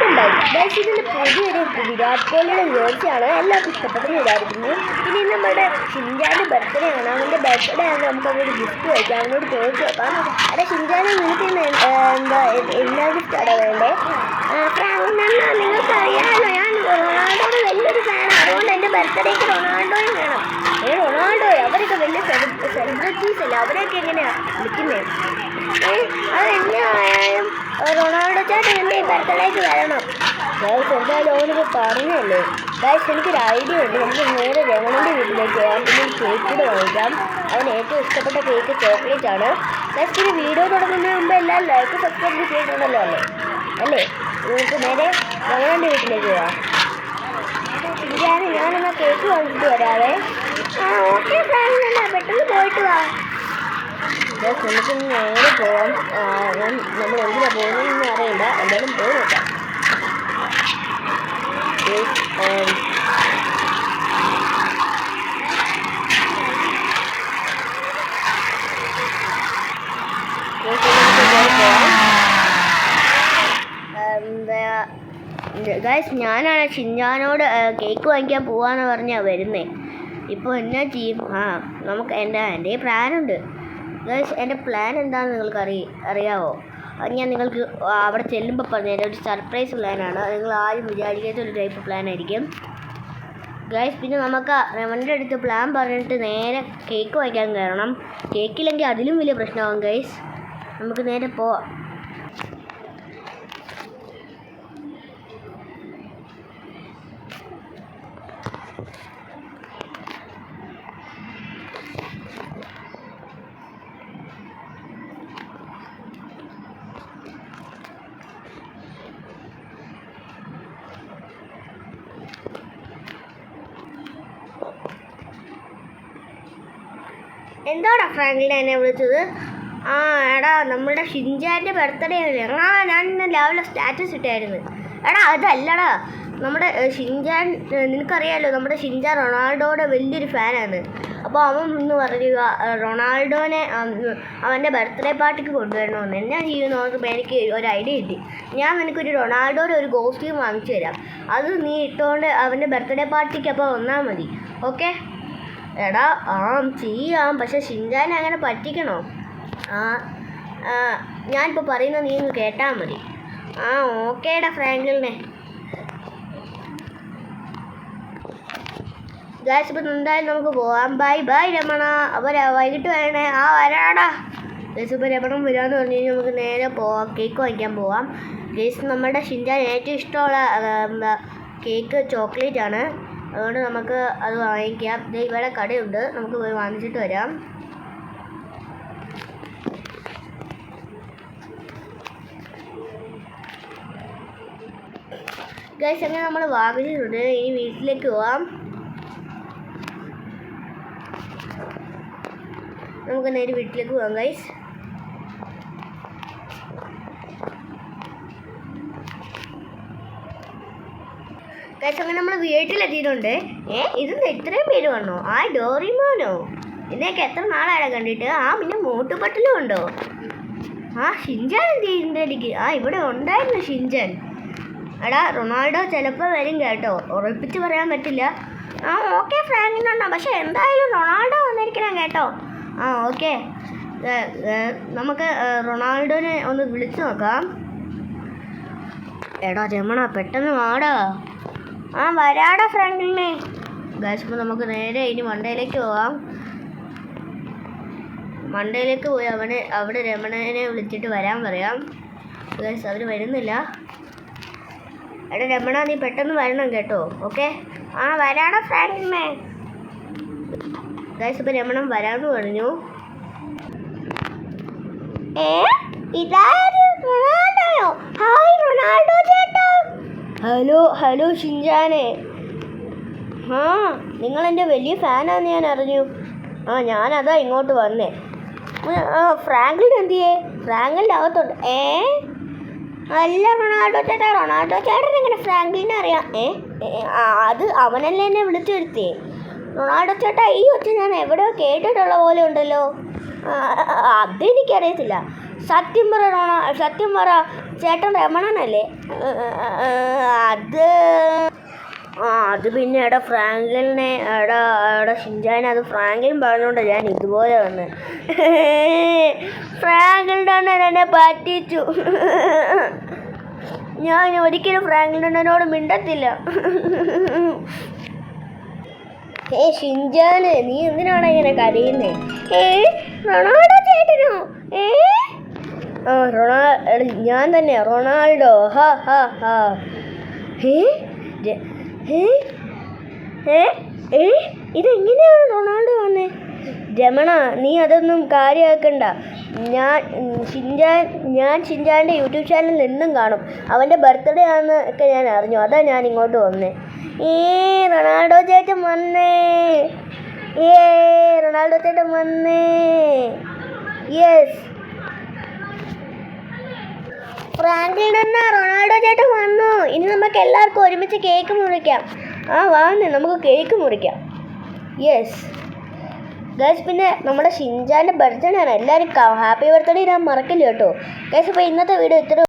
ഉണ്ടായി. ഇതിൻ്റെ പുതിയൊരു വിരാട് കോഹ്ലിയുടെ ജേഴ്സിയാണ് എല്ലാവർക്കും ഇഷ്ടപ്പെട്ടെന്ന് വിചാരിക്കുന്നു. ഇനി നമ്മുടെ ഷിൻജാൻ്റെ ബർത്ത്ഡേ ആണ്. അവൻ്റെ ബർത്ത്ഡേ ആണ്. നമുക്ക് അവനൊരു ഗിഫ്റ്റ് വയ്ക്കാം. അവനോട് ചോദിച്ചു നോക്കാം. അവിടെ ഷിൻജാനെ വീട്ടിൽ നിന്ന് എല്ലാ ഗിഫ്റ്റാണ് വേണ്ടേ? നിങ്ങൾക്ക് അറിയാമല്ലോ, ഞാൻ റൊണാൾഡോയുടെ വലിയൊരു ഫാനാണ്. അതുകൊണ്ട് എൻ്റെ ബർത്ത്ഡേക്ക് റൊണാൾഡോയും വേണം. റൊണാൾഡോയോ? അവരൊക്കെ വലിയ സെലിബ്രിറ്റീസ് അല്ലേ, അവരൊക്കെ എങ്ങനെയാണ് വിളിക്കുന്നത്? അതെങ്ങനെയായാലും റൊണാൾഡോ ചേട്ടൻ എൻ്റെ ബർത്ത്ഡേക്ക് വരണം. എന്തായാലും അവനൊക്കെ പറഞ്ഞല്ലേ. ഗൈസ്, എനിക്കൊരു ഐഡിയ ഉണ്ട്. നമുക്ക് നേരെ രമണൻ്റെ വീട്ടിലേക്ക് പോകാം. പിന്നെ കേക്ക് കൂടെ വാങ്ങിക്കാം. അവന് ഏറ്റവും ഇഷ്ടപ്പെട്ട കേക്ക് ചോക്ലേറ്റ് ആണ്. ഗൈസ്, പിന്നെ വീഡിയോ തുടങ്ങുന്നതിന് മുമ്പ് എല്ലാവരും ലൈക്ക് സബ്സ്ക്രൈബ് ചെയ്തിട്ടുണ്ടല്ലോ അല്ലേ? നമുക്ക് നേരെ രമണൻ്റെ വീട്ടിലേക്ക് പോകാം. ഞാനെന്നാൽ കേക്ക് വാങ്ങിച്ചിട്ട് വരാവേ. ഓക്കെ ഫ്രണ്ട്സ്, പെട്ടെന്ന് പോയിട്ട് വാ. നമുക്ക് നേരെ പോവാം. നമ്മൾ എന്തിനാണ് പോകുന്നതെന്ന് അറിയില്ല. എന്തായാലും പോയി നോക്കാം. ഗൈസ്, ഞാനാണ് ഷിൻജാനോട് കേക്ക് വാങ്ങിക്കാൻ പോവാന്ന് പറഞ്ഞാൽ വരുന്നേ. ഇപ്പോൾ എന്നാ ചെയ്യും? നമുക്ക് എൻ്റെ പ്ലാനുണ്ട്. ഗൈസ്, എൻ്റെ പ്ലാൻ എന്താണെന്ന് നിങ്ങൾക്ക് അറിയാവോ? അത് ഞാൻ നിങ്ങൾക്ക് അവിടെ ചെല്ലുമ്പോൾ പറഞ്ഞുതരാം. ഒരു സർപ്രൈസ് പ്ലാനാണ്. നിങ്ങൾ ആരും വിചാരിക്കാത്ത ഒരു ടൈപ്പ് പ്ലാൻ ആയിരിക്കും ഗൈസ്. പിന്നെ നമുക്ക് രമണൻ്റെ അടുത്ത് പ്ലാൻ പറഞ്ഞിട്ട് നേരെ കേക്ക് വാങ്ങിക്കാൻ കയറണം. കേക്കില്ലെങ്കിൽ അതിലും വലിയ പ്രശ്നമാകും ഗൈസ്. നമുക്ക് നേരെ പോവാം. എന്താടാ ഫ്രാങ്ക്ലിൻ എന്നെ വിളിച്ചത്? എടാ, നമ്മളുടെ ഷിൻജാൻ്റെ ബർത്ത്ഡേ അല്ലേ? ഞാൻ ഇന്ന് രാവിലെ സ്റ്റാറ്റസ് ഇട്ടായിരുന്നു. എടാ, അതല്ലടാ, നമ്മുടെ ഷിൻജാൻ, നിനക്കറിയാമല്ലോ, നമ്മുടെ ഷിൻജാൻ റൊണാൾഡോയുടെ വലിയൊരു ഫാനാണ്. അപ്പോൾ അവൻ ഇന്ന് പറയുക റൊണാൾഡോനെ അവൻ്റെ ബർത്ത്ഡേ പാർട്ടിക്ക് കൊണ്ടുവരണമെന്ന്. എന്നാ ചെയ്യുമെന്ന് നോക്കുമ്പോൾ എനിക്ക് ഒരു ഐഡിയ കിട്ടി. ഞാൻ നിനക്കൊരു റൊണാൾഡോയുടെ ഒരു കോസ്റ്റ്യൂം വാങ്ങിച്ചു തരാം. അത് നീ ഇട്ടുകൊണ്ട് അവൻ്റെ ബർത്ത്ഡേ പാർട്ടിക്ക് അപ്പോൾ വന്നാൽ മതി. ഓക്കെ? എടാ, ചെയ്യാം. പക്ഷെ ഷിൻജാനെ അങ്ങനെ പറ്റിക്കണോ? ഞാനിപ്പോൾ പറയുന്നത് നീ ഒന്ന് കേട്ടാൽ മതി. ഓക്കേടാ ഫ്രാങ്ക്ലിനെ. ഗൈസ്, ഇപ്പം എന്തായാലും നമുക്ക് പോവാം. ബൈ രമണ. അപ്പോൾ വൈകിട്ട് വരണേ. വരാടാ. ഗൈസ്, ഇപ്പോൾ രമണം വരാമെന്ന് പറഞ്ഞു കഴിഞ്ഞാൽ നമുക്ക് നേരെ പോവാം. കേക്ക് വാങ്ങിക്കാൻ പോവാം. ഗൈസ്, നമ്മുടെ ഷിൻജാൻ ഏറ്റവും ഇഷ്ടമുള്ള കേക്ക് ചോക്ലേറ്റ് ആണ്. അതുകൊണ്ട് നമുക്ക് അത് വാങ്ങിക്കാം. ഇവിടെ കടയുണ്ട്, നമുക്ക് പോയി വാങ്ങിച്ചിട്ട് വരാം. ഗൈസ്, അങ്ങനെ നമ്മൾ വാങ്ങിച്ചിട്ടുണ്ട്. ഇനി വീട്ടിലേക്ക് പോവാം. നമുക്ക് നേരെ വീട്ടിലേക്ക് പോവാം ഗൈസ്. ഗൈസ്, അങ്ങനെ നമ്മൾ വീട്ടിലെത്തിയിട്ടുണ്ട്. ഇതെന്താ ഇത്രയും പേര് വന്നോ? ഡോറിമോനോ? ഇതിനൊക്കെ എത്ര നാളാണ് കണ്ടിട്ട്. പിന്നെ മോട്ടുപട്ടലും ഉണ്ടോ? ഷിൻജാൻ എന്ത് ചെയ്യുന്നുണ്ട് എനിക്ക്? ഇവിടെ ഉണ്ടായിരുന്നു ഷിൻജാൻ. എടാ, റൊണാൾഡോ ചിലപ്പോൾ വരും കേട്ടോ, ഉറപ്പിച്ച് പറയാൻ പറ്റില്ല. ഓക്കെ ഫ്രാങ്കിനുണ്ടോ? പക്ഷെ എന്തായാലും റൊണാൾഡോ വന്നിരിക്കണം കേട്ടോ. ഓക്കെ, നമുക്ക് റൊണാൾഡോനെ ഒന്ന് വിളിച്ചു നോക്കാം. എടാ രമണ, പെട്ടെന്ന് വാടാ. വരാടാ ഫ്രാങ്കിലിനെ. ഗൈസ്, ഇപ്പോൾ നമുക്ക് നേരെ ഇനി മണ്ടയിലേക്ക് പോവാം. മണ്ടയിലേക്ക് പോയി അവിടെ രമണനെ വിളിച്ചിട്ട് വരാൻ പറയാം. ഗൈസ്, അവർ വരുന്നില്ല. എടാ രമണ, നീ പെട്ടെന്ന് വരണം കേട്ടോ. ഓക്കെ? വരാടാ ഫ്രാങ്കിലിനെ. ഗൈസ്, ഇപ്പോൾ രമണൻ വരാമെന്ന് പറഞ്ഞു. ഇതാരോ? ഹായ് റൊണാൾഡോ ചേട്ടാ. ഹലോ ഷിൻജാനെ. നിങ്ങളെൻ്റെ വലിയ ഫാനാന്ന് ഞാൻ അറിഞ്ഞു. ഞാനതാ ഇങ്ങോട്ട് വന്നേ. ഫ്രാങ്ക്ലിൻ എന്തിയേ? ഫ്രാങ്ക്ലിൻ്റെ അകത്തുണ്ട്. അല്ല റൊണാൾഡോ ചേട്ടൻ എങ്ങനെ ഫ്രാങ്ക്ലിനെ അറിയാം? അത് അവനല്ലേ എന്നെ വിളിച്ചു വരുത്തേ. റൊണാൾഡോ ചേട്ടാ, ഈ ഒച്ച ഞാൻ എവിടെയോ കേട്ടിട്ടുള്ള പോലെ ഉണ്ടല്ലോ. അതെനിക്കറിയത്തില്ല. സത്യം പറ ചേട്ടൻ രമണനല്ലേ? അത് പിന്നെ എടാ ഫ്രാങ്കിളിനെ എടാ ഷിൻചാനെ അത് ഫ്രാങ്കിളും പറഞ്ഞുകൊണ്ടാണ് ഞാൻ ഇതുപോലെ വന്ന്. ഫ്രാങ്കിളിൻ്റെ അണ്ണൻ എന്നെ പറ്റിച്ചു. ഞാൻ ഒരിക്കലും ഫ്രാങ്കിളിൻ്റെ അണ്ണനോട് മിണ്ടത്തില്ല. ഷിൻചാന് നീ എന്തിനാണ് ഇങ്ങനെ കരയുന്നേ? റൊണാൾഡോ ചേട്ടനോ? ഞാൻ തന്നെ റൊണാൾഡോ. ഹാ ഹാ ഹാ. ഇതെങ്ങനെയാണ് റൊണാൾഡോ വന്നേ? രമണ നീ അതൊന്നും കാര്യമാക്കണ്ട. ഞാൻ ഷിൻചാൻ്റെ യൂട്യൂബ് ചാനലിൽ എന്നും കാണും. അവൻ്റെ ബർത്ത്ഡേ ആണെന്ന് ഒക്കെ ഞാൻ അറിഞ്ഞു. അതാ ഞാൻ ഇങ്ങോട്ട് വന്നേ. റൊണാൾഡോ ചേട്ടൻ വന്നേ. റൊണാൾഡോ ചേട്ടൻ വന്നേ. യെസ്, ഫ്രാങ്കിളിൻ്റെ അണ്ണൻ റൊണാൾഡോ ചേട്ടൻ വന്നു. ഇനി നമുക്ക് എല്ലാവർക്കും ഒരുമിച്ച് കേക്ക് മുറിക്കാം. വാങ്ങുന്നേ, നമുക്ക് കേക്ക് മുറിക്കാം. യെസ് ഗൈസ്, പിന്നെ നമ്മുടെ ഷിൻചാൻ്റെ ബർത്ത്ഡേ ആണ്. എല്ലാവരും ഹാപ്പി ബർത്ത്ഡേ ഇടാൻ മറക്കില്ല കേട്ടോ ഗൈസ്. അപ്പോൾ ഇന്നത്തെ വീഡിയോ ഇത്ര